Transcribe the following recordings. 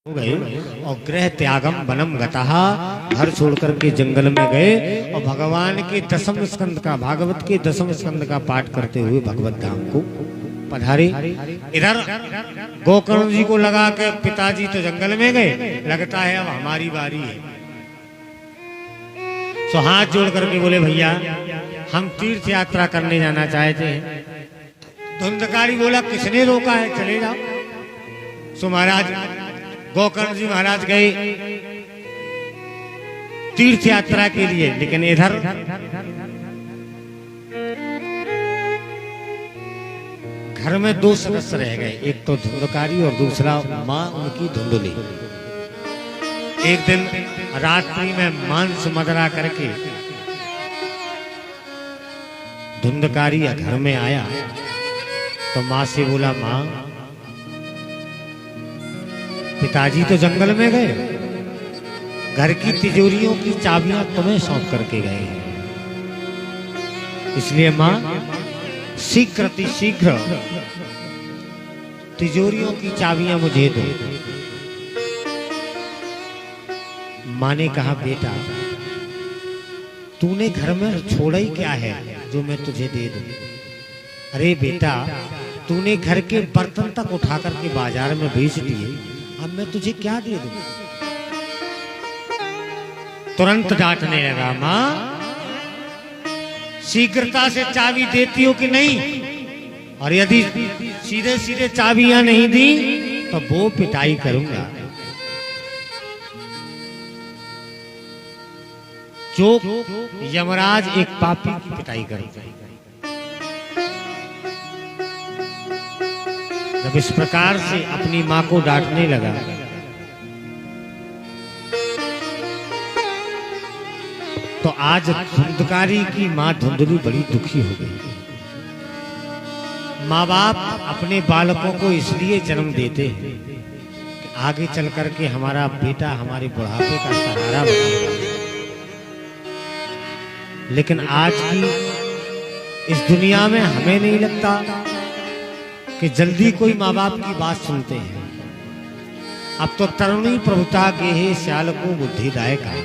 गए और गृह त्यागम वनम गतः, घर छोड़कर के जंगल में गए और भगवान के दसम स्कंद का, भागवत के दसम स्कंद का पाठ करते हुए भगवत धाम को पधारे। इधर गोकर्ण जी को लगा के पिताजी तो जंगल में गए, लगता है अब हमारी बारी है। सो हाथ जोड़ करके बोले भैया हम तीर्थ यात्रा करने जाना चाहते हैं। धुंधकारी बोला किसने रोका है, चले जाओ। सो महाराज गोकर्ण जी महाराज गए तीर्थ यात्रा के लिए, लेकिन इधर घर में दो सदस्य रह गए, एक तो धुंधकारी और दूसरा मां उनकी धुंधली। एक दिन रात्रि में मांस मदरा करके धुंधकारी घर में आया तो मां से बोला मां पिताजी तो जंगल में गए, घर की तिजोरियों की चाबियां तुम्हें सौंप करके गए हैं, इसलिए मां शीघ्र तिजोरियों की चाबियां मुझे दो। मां ने कहा बेटा तूने घर में छोड़ा ही क्या है जो मैं तुझे दे दूं। अरे बेटा तूने घर के बर्तन तक उठा करके बाजार में बेच दिए, अब मैं तुझे क्या दे दूं। तुरंत डांटने लगा मां शीघ्रता से चाबी देती हो कि नहीं, और यदि सीधे सीधे चाबियां नहीं दी तो वो पिटाई करूंगा। जो यमराज एक पापी की पिटाई करता है। जब इस प्रकार से अपनी मां को डांटने लगा तो आज धुंधकारी की मां धुंधली बड़ी दुखी हो गई। माँ बाप अपने बालकों को इसलिए जन्म देते हैं कि आगे चल करके हमारा बेटा हमारे बुढ़ापे का सहारा बनेगा। लेकिन आज की इस दुनिया में हमें नहीं लगता कि जल्दी कोई माँ बाप की बात सुनते हैं। अब तो तरुणी प्रभुता गेहे श्याल को बुद्धिदायक है।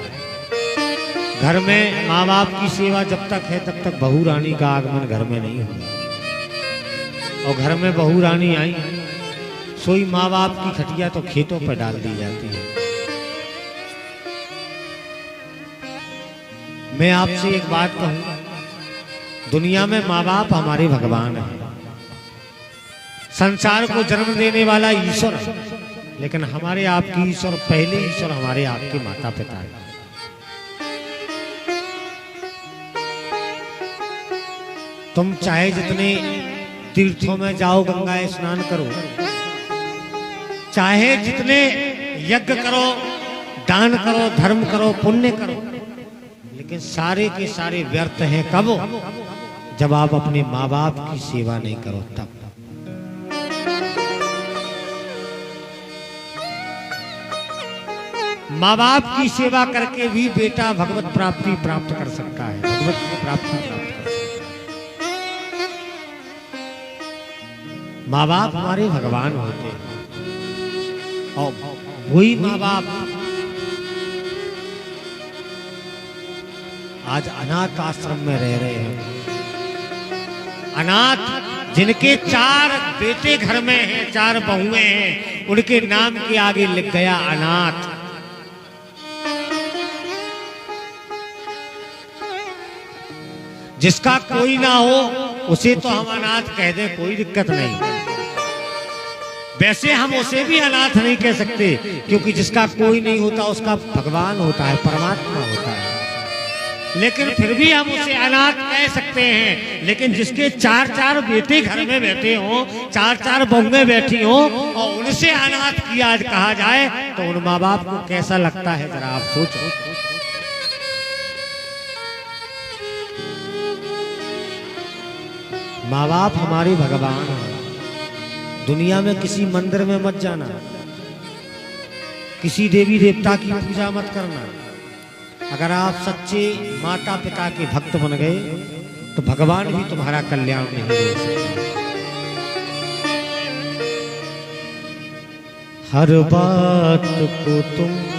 घर में माँ बाप की सेवा जब तक है तब तक बहू रानी का आगमन घर में नहीं होगा, और घर में बहू रानी आई सोई माँ बाप की खटिया तो खेतों पर डाल दी जाती है। मैं आपसे एक बात कहूं, दुनिया में माँ बाप हमारे भगवान हैं, संसार को जन्म देने वाला ईश्वर है, लेकिन हमारे आपकी ईश्वर पहले ईश्वर हमारे आपके माता पिता है। तुम चाहे जितने तीर्थों में जाओ, गंगा स्नान करो, चाहे जितने यज्ञ करो, दान करो, धर्म करो, पुण्य करो, लेकिन सारे के सारे व्यर्थ हैं। कब? जब आप अपने माँ बाप की सेवा नहीं करो तब। माँ बाप की सेवा करके भी बेटा भगवत प्राप्ति प्राप्त कर सकता है, भगवत की प्राप्ति प्राप्त कर सकता है। माँ बाप हमारे भगवान होते हैं, और वही माँ बाप आज अनाथ आश्रम में रह रहे हैं। अनाथ जिनके 4 बेटे घर में हैं, 4 बहुएं हैं, उनके नाम के आगे लिख गया अनाथ। जिसका कोई ना हो उसे तो हम अनाथ कह दें, कोई दिक्कत नहीं। वैसे हम उसे भी अनाथ नहीं कह सकते, क्योंकि जिसका कोई नहीं होता उसका भगवान होता है, परमात्मा होता है। लेकिन फिर भी हम उसे अनाथ कह सकते हैं। लेकिन जिसके 4 बेटे घर में बैठे हों, 4 बहुएं बैठी हों, और उनसे अनाथ किया कहा जाए तो उन माँ बाप को कैसा लगता है, जरा आप सोचो। माँ बाप हमारे भगवान हैं। दुनिया में किसी मंदिर में मत जाना, किसी देवी देवता की पूजा मत करना। अगर आप सच्चे माता पिता के भक्त बन गए तो भगवान भी तुम्हारा कल्याण नहीं कर सकते। हर बात को तुम